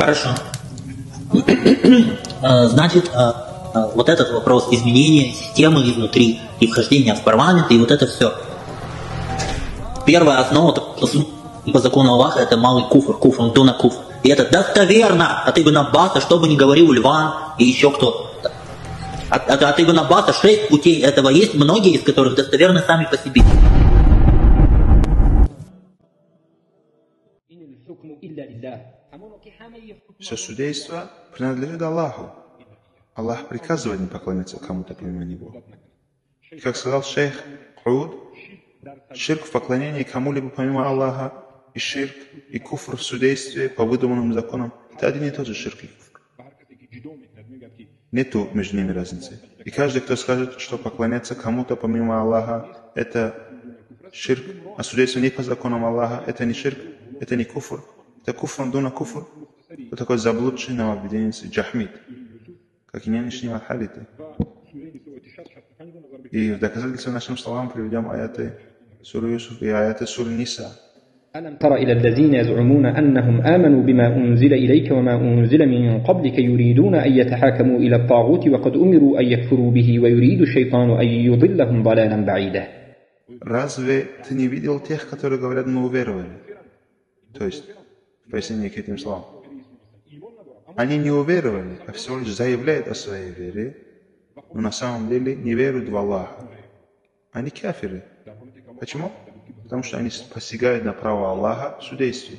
Хорошо. Значит, вот этот вопрос изменения системы изнутри и вхождения в парламент, и вот это все. Первая основа по закону Аллаха — это малый куфр, куфр, дуна куфр. И это достоверно от Ибн Аббаса, что бы ни говорил Ливан и еще кто-то. От Ибн Аббаса 6 путей этого есть, многие из которых достоверны сами по себе. Все судейство принадлежит Аллаху. Аллах приказывает не поклоняться кому-то помимо Него. И как сказал шейх Ауд, ширк в поклонении кому-либо помимо Аллаха, и ширк, и куфр в судействе по выдуманным законам — это один и тот же ширк и куфр. Нету между ними разницы. И каждый, кто скажет, что поклоняться кому-то помимо Аллаха — это ширк, а судейство не по законам Аллаха — это не ширк, это не куфр, это куфр дуна куфр. Вот такой заблудший нововведенец Джахмид, как и нынешние ваххабиты. И в доказательство нашим словам приведем аяты суры Юсуф и аяты суры Ниса. ألم تر إلى الذين يزعمون أنهم آمنوا بما أنزل إليك وما أنزل من قبلك يريدون أن يتحاكموا إلى الطاغوت وقد أمروا أن يكفروا به ويريد الشيطان أن يضلهم ضلالا بعيدا. Разве ты не видел тех, которые говорят, мы уверовали? То есть, в пояснении к этим словам. Они не уверовали, а всего лишь заявляют о своей вере, но на самом деле не веруют в Аллаха. Они кафиры. Почему? Потому что они посягают на право Аллаха в судействе,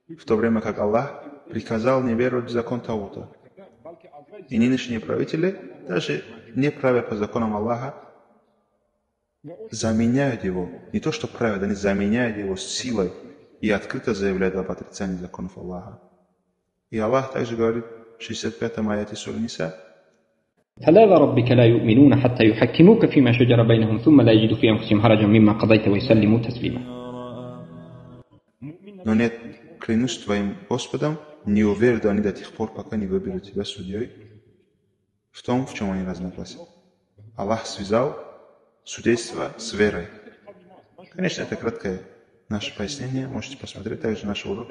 в то время как Аллах приказал не веровать в закон Таута. И нынешние правители, даже не правя по законам Аллаха, заменяют его. Не то, что правят, они заменяют его силой и открыто заявляют об отрицании законов Аллаха. И Аллах также говорит в 65-м аяте суры Ниса: فلا وربك لا يؤمنون حتى يحكموك فيما شجر بينهم ثم لا يجدوا في أنفسهم حرجا مما قضيت ويسلموا تسليما. Но нет, клянусь твоим Господом, не уверуют они до тех пор, пока не выберут тебя судьей в том, в чем они разногласия. Аллах связал судейство с верой. Конечно, это краткое наше пояснение. Можете посмотреть также наши уроки.